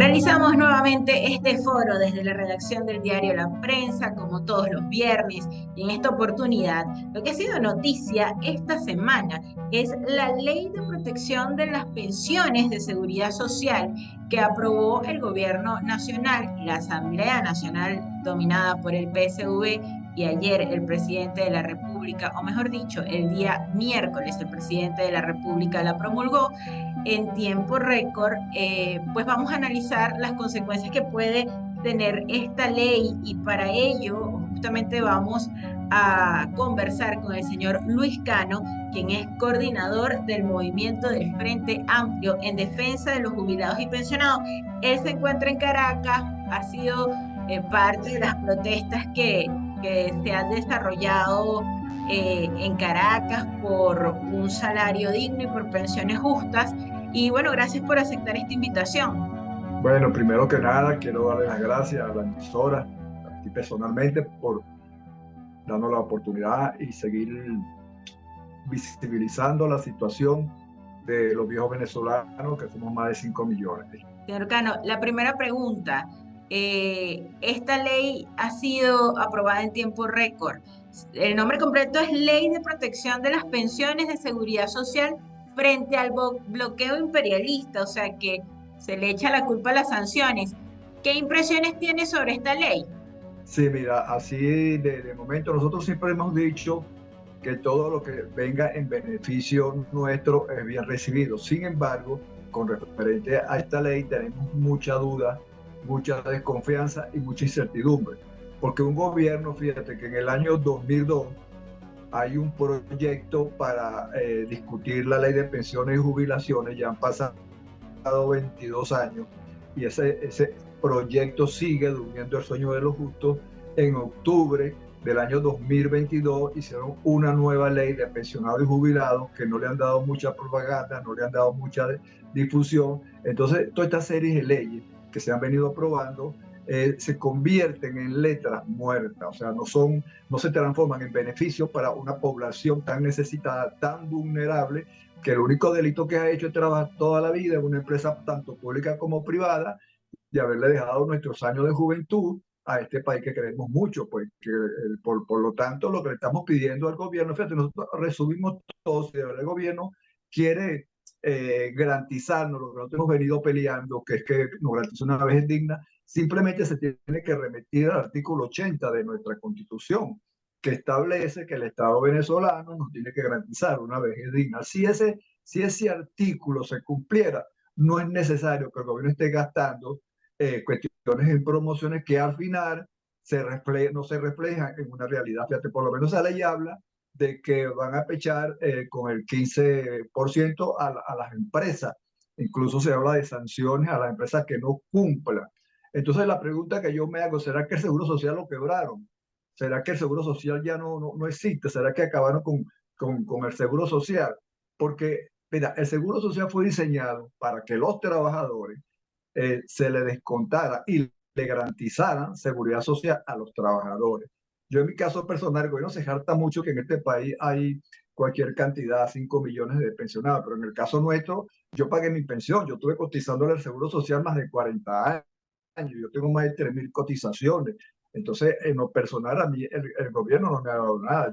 Realizamos nuevamente este foro desde la redacción del diario La Prensa, como todos los viernes, y en esta oportunidad, lo que ha sido noticia esta semana es la Ley de Protección de las Pensiones de Seguridad Social que aprobó el Gobierno Nacional, la Asamblea Nacional dominada por el PSV, y ayer el presidente de la República, o mejor dicho, el día miércoles el presidente de la República la promulgó en tiempo récord. Pues vamos a analizar las consecuencias que puede tener esta ley, y para ello justamente vamos a conversar con el señor Luis Cano, quien es coordinador del movimiento del Frente Amplio en defensa de los jubilados y pensionados. Él se encuentra en Caracas, ha sido parte de las protestas que se han desarrollado en Caracas por un salario digno y por pensiones justas. Y bueno, gracias por aceptar esta invitación. Bueno, primero que nada, quiero darle las gracias a la emisora, a ti personalmente, por darnos la oportunidad y seguir visibilizando la situación de los viejos venezolanos, que somos más de 5 millones. Señor Cano, la primera pregunta. Esta ley ha sido aprobada en tiempo récord. El nombre completo es Ley de Protección de las Pensiones de Seguridad Social frente al bloqueo imperialista, o sea que se le echa la culpa a las sanciones. ¿Qué impresiones tiene sobre esta ley? Sí, mira, así de momento nosotros siempre hemos dicho que todo lo que venga en beneficio nuestro es bien recibido. Sin embargo, con referente a esta ley tenemos mucha duda, mucha desconfianza y mucha incertidumbre. Porque un gobierno, fíjate que en el año 2002 hay un proyecto para discutir la ley de pensiones y jubilaciones, ya han pasado 22 años y ese proyecto sigue durmiendo el sueño de los justos. En octubre del año 2022 hicieron una nueva ley de pensionados y jubilados que no le han dado mucha propaganda, no le han dado mucha difusión. Entonces, toda esta serie de leyes que se han venido aprobando se convierten en letras muertas, o sea, no se transforman en beneficios para una población tan necesitada, tan vulnerable, que el único delito que ha hecho es trabajar toda la vida en una empresa tanto pública como privada y haberle dejado nuestros años de juventud a este país que queremos mucho. Pues que, por lo tanto, lo que le estamos pidiendo al gobierno, fíjate, nosotros resumimos todo. Si el gobierno quiere garantizarnos lo que nosotros hemos venido peleando, que es que nos garantice una vejez digna, simplemente se tiene que remitir al artículo 80 de nuestra Constitución, que establece que el Estado venezolano nos tiene que garantizar una vejez digna. Si ese artículo se cumpliera, no es necesario que el gobierno esté gastando cuestiones en promociones que al final no se reflejan en una realidad. Fíjate, por lo menos la ley habla de que van a pechar con el 15% a las empresas. Incluso se habla de sanciones a las empresas que no cumplan. Entonces la pregunta que yo me hago, ¿será que el Seguro Social lo quebraron? ¿Será que el Seguro Social ya no existe? ¿Será que acabaron con el Seguro Social? Porque, mira, el Seguro Social fue diseñado para que los trabajadores se le descontara y le garantizaran seguridad social a los trabajadores. Yo en mi caso personal, el gobierno se jacta mucho que en este país hay cualquier cantidad, 5 millones de pensionados, pero en el caso nuestro, yo pagué mi pensión, yo estuve cotizando al Seguro Social más de 40 años, yo tengo más de 3.000 cotizaciones. Entonces, en lo personal, a mí el gobierno no me ha dado nada,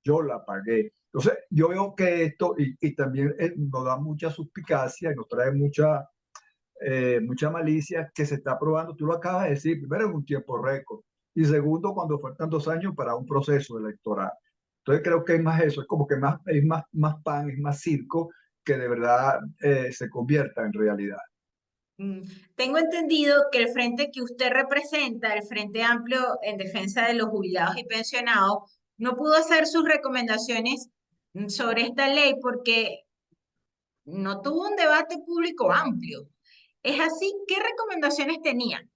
yo la pagué. Entonces, yo veo que esto, y también nos da mucha suspicacia y nos trae mucha malicia que se está aprobando. Tú lo acabas de decir, primero en un tiempo récord y segundo cuando faltan 2 años para un proceso electoral. Entonces creo que es más eso, es como que es más pan, es más circo que de verdad se convierta en realidad. Mm, Tengo entendido que el frente que usted representa, el Frente Amplio en defensa de los jubilados y pensionados, no pudo hacer sus recomendaciones sobre esta ley porque no tuvo un debate público amplio. ¿Es así? ¿Qué recomendaciones tenían?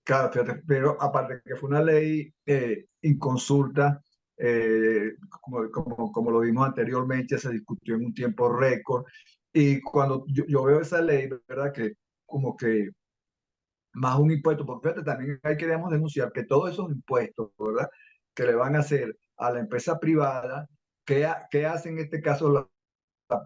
Claro, fíjate, pero aparte de que fue una ley inconsulta, como lo vimos anteriormente, se discutió en un tiempo récord. Y cuando yo veo esa ley, ¿verdad? Que como que más un impuesto, porque fíjate, también ahí queríamos denunciar que todos esos impuestos, ¿verdad? Que le van a hacer a la empresa privada, ¿qué hace en este caso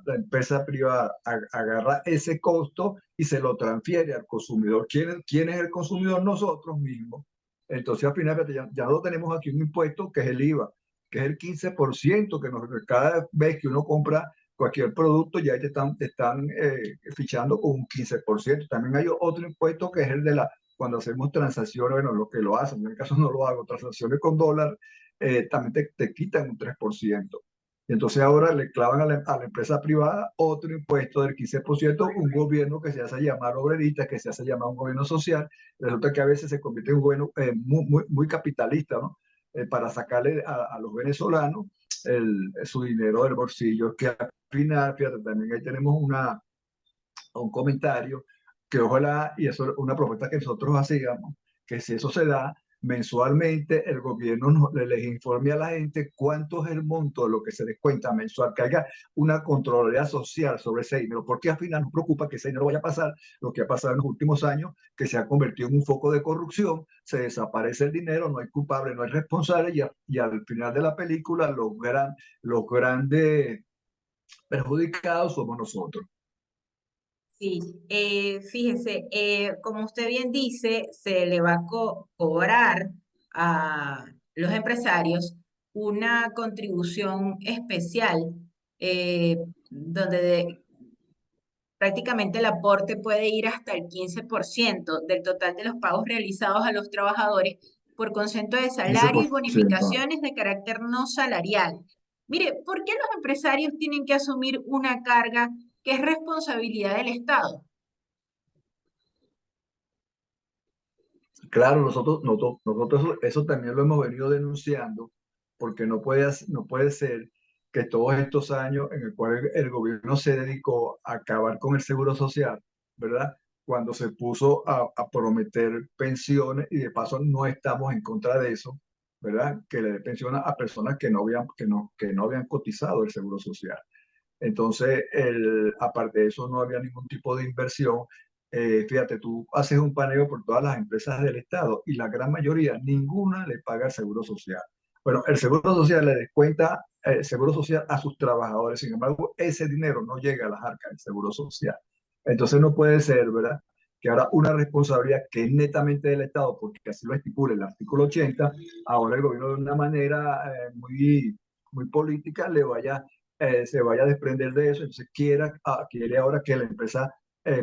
la empresa privada agarra ese costo y se lo transfiere al consumidor. ¿Quién es el consumidor? Nosotros mismos. Entonces, al final, ya no tenemos aquí un impuesto que es el IVA, que es el 15%, cada vez que uno compra cualquier producto, ya te están fichando con un 15%. También hay otro impuesto que es el de cuando hacemos transacciones, bueno, lo que lo hacen, en el caso no lo hago, transacciones con dólar, también te quitan un 3%. Y entonces ahora le clavan a la empresa privada otro impuesto del 15%, un gobierno que se hace llamar obrerista, que se hace llamar un gobierno social. Resulta que a veces se convierte en un gobierno muy capitalista, ¿no? Para sacarle a los venezolanos su dinero del bolsillo, que al final, fíjate, también ahí tenemos un comentario que ojalá, y eso es una propuesta que nosotros hacíamos, que si eso se da, mensualmente el gobierno les informe a la gente cuánto es el monto de lo que se descuenta mensual, que haya una Contraloría Social sobre ese dinero, porque al final nos preocupa que ese dinero vaya a pasar lo que ha pasado en los últimos años, que se ha convertido en un foco de corrupción, se desaparece el dinero, no hay culpable, no hay responsable, y al final de la película los grandes perjudicados somos nosotros. Sí, fíjese, como usted bien dice, se le va a cobrar a los empresarios una contribución especial, donde prácticamente el aporte puede ir hasta el 15% del total de los pagos realizados a los trabajadores por concepto de quince salario y por ciento bonificaciones de carácter no salarial. Mire, ¿por qué los empresarios tienen que asumir una carga que es responsabilidad del Estado? Claro, nosotros eso también lo hemos venido denunciando, porque no puede ser que todos estos años en el cual el gobierno se dedicó a acabar con el seguro social, ¿verdad? Cuando se puso a prometer pensiones, y de paso no estamos en contra de eso, ¿verdad? Que le dé pensión a personas que no habían cotizado el seguro social. Entonces, aparte de eso, no había ningún tipo de inversión. Fíjate, tú haces un paneo por todas las empresas del Estado y la gran mayoría, ninguna le paga el seguro social. Bueno, el seguro social le descuenta el seguro social a sus trabajadores, sin embargo, ese dinero no llega a las arcas del seguro social. Entonces, no puede ser, ¿verdad? Que ahora una responsabilidad que es netamente del Estado, porque así lo estipula el artículo 80, ahora el gobierno de una manera muy política se vaya a desprender de eso. Entonces quiere ahora que la empresa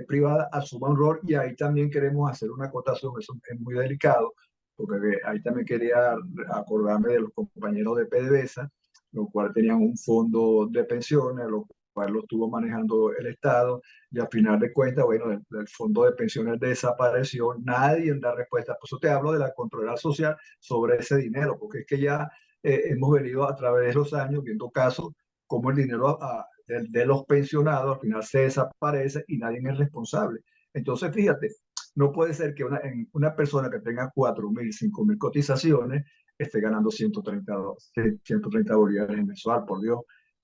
privada asuma un rol, y ahí también queremos hacer una acotación. Eso es muy delicado, porque ahí también quería acordarme de los compañeros de PDVSA, los cuales tenían un fondo de pensiones, lo cual lo estuvo manejando el Estado, y al final de cuentas, bueno, el fondo de pensiones desapareció, nadie da respuesta. Por eso te hablo de la Contraloría Social sobre ese dinero, porque es que ya hemos venido a través de los años viendo casos como el dinero de los pensionados al final se desaparece y nadie es responsable. Entonces, fíjate, no puede ser que una persona que tenga 4.000, 5.000 cotizaciones esté ganando 130 bolívares mensual, por Dios.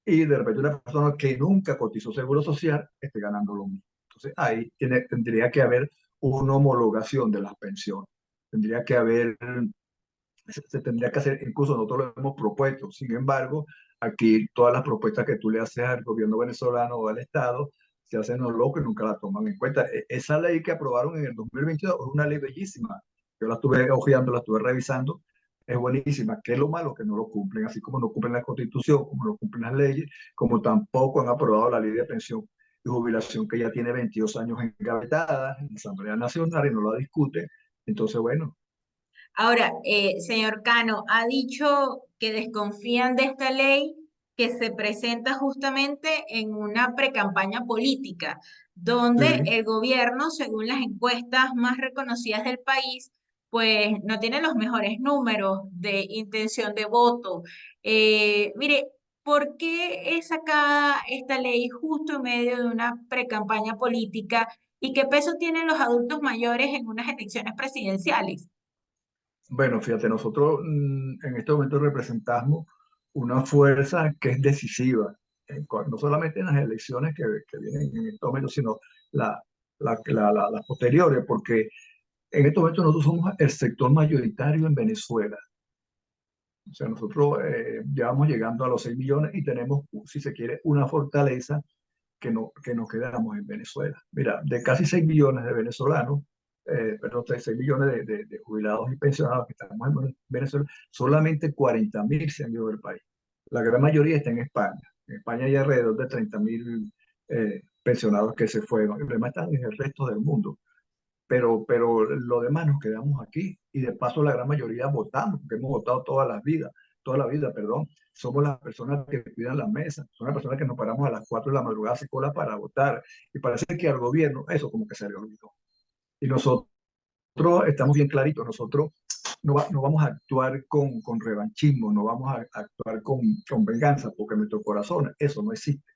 Y de repente una persona que nunca cotizó seguro social esté ganando lo mismo. Entonces, ahí tendría que haber una homologación de las pensiones. Tendría que haber se tendría que hacer, incluso nosotros lo hemos propuesto. Sin embargo, aquí todas las propuestas que tú le haces al gobierno venezolano o al Estado se hacen los locos y nunca la toman en cuenta. Esa ley que aprobaron en el 2022 es una ley bellísima. Yo la estuve hojeando, la estuve revisando. Es buenísima. ¿Qué es lo malo? Que no lo cumplen, así como no cumplen la Constitución, como no cumplen las leyes, como tampoco han aprobado la ley de pensión y jubilación, que ya tiene 22 años engavetada en la Asamblea Nacional y no la discute. Entonces, bueno, Ahora, señor Cano, ha dicho que desconfían de esta ley que se presenta justamente en una precampaña política, donde sí. el gobierno, según las encuestas más reconocidas del país, pues no tiene los mejores números de intención de voto. Mire, ¿por qué es sacada esta ley justo en medio de una precampaña política y qué peso tienen los adultos mayores en unas elecciones presidenciales? Bueno, fíjate, nosotros en este momento representamos una fuerza que es decisiva, no solamente en las elecciones que vienen en este momento, sino las posteriores, porque en este momento nosotros somos el sector mayoritario en Venezuela. O sea, nosotros ya vamos llegando a los 6 millones y tenemos, si se quiere, una fortaleza que nos quedamos en Venezuela. Mira, de casi 6 millones de venezolanos, perdón, 6 millones de jubilados y pensionados que estamos en Venezuela, solamente 40.000 se han ido del país. La gran mayoría está en España. En España hay alrededor de 30.000 pensionados que se fueron. El problema está en el resto del mundo. Pero lo demás nos quedamos aquí y de paso la gran mayoría votamos, porque hemos votado toda la vida, perdón. Somos las personas que cuidan la mesa, son las personas que nos paramos a las 4 de la madrugada a hacer cola para votar y parece que al gobierno eso como que se le olvidó. Y nosotros estamos bien claritos, nosotros no vamos a actuar con revanchismo, no vamos a actuar con venganza, porque en nuestro corazón eso no existe,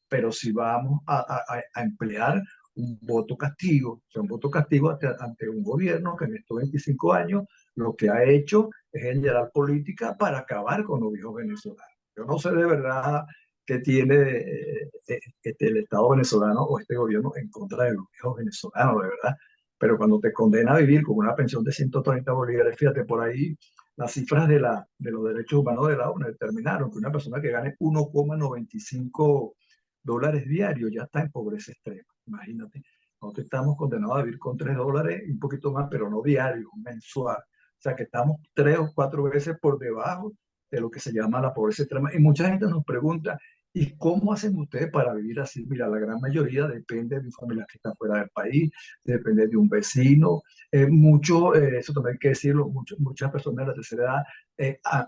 pero si vamos a emplear un voto castigo, o sea, un voto castigo ante un gobierno que en estos 25 años lo que ha hecho es generar política para acabar con los viejos venezolanos. Yo no sé de verdad qué tiene el Estado venezolano o este gobierno en contra de los viejos venezolanos, de verdad. Pero cuando te condena a vivir con una pensión de 130 bolívares, fíjate por ahí, las cifras de los derechos humanos de la ONU determinaron que una persona que gane 1,95 dólares diarios ya está en pobreza extrema. Imagínate, nosotros estamos condenados a vivir con 3 dólares y un poquito más, pero no diario, mensual. O sea que estamos 3 o 4 veces por debajo de lo que se llama la pobreza extrema. Y mucha gente nos pregunta, ¿y cómo hacen ustedes para vivir así? Mira, la gran mayoría depende de un familiar que está fuera del país, depende de un vecino. Eso también hay que decirlo, muchas personas de la tercera edad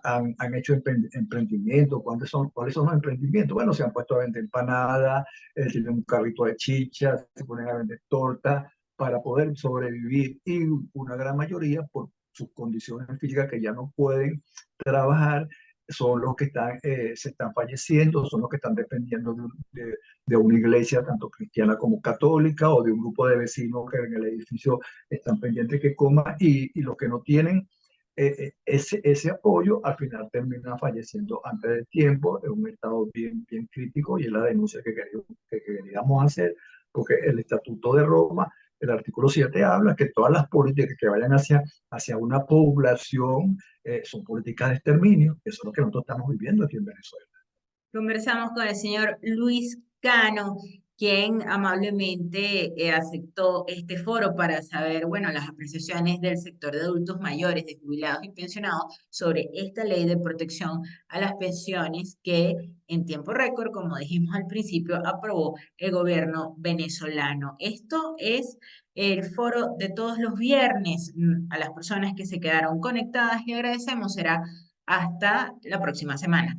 han hecho emprendimientos. ¿Cuáles son los emprendimientos? Bueno, se han puesto a vender empanadas, tienen un carrito de chichas, se ponen a vender tortas para poder sobrevivir y una gran mayoría por sus condiciones físicas que ya no pueden trabajar, son los que se están falleciendo, son los que están dependiendo de una iglesia tanto cristiana como católica o de un grupo de vecinos que en el edificio están pendientes que coman y los que no tienen ese apoyo al final termina falleciendo antes de tiempo en un estado bien crítico y es la denuncia que queríamos hacer porque el Estatuto de Roma, el artículo 7 habla que todas las políticas que vayan hacia una población son políticas de exterminio. Eso es lo que nosotros estamos viviendo aquí en Venezuela. Conversamos con el señor Luis Cano, quien amablemente aceptó este foro para saber, bueno, las apreciaciones del sector de adultos mayores, de jubilados y pensionados sobre esta ley de protección a las pensiones que en tiempo récord, como dijimos al principio, aprobó el gobierno venezolano. Esto es el foro de todos los viernes. A las personas que se quedaron conectadas y agradecemos, será hasta la próxima semana.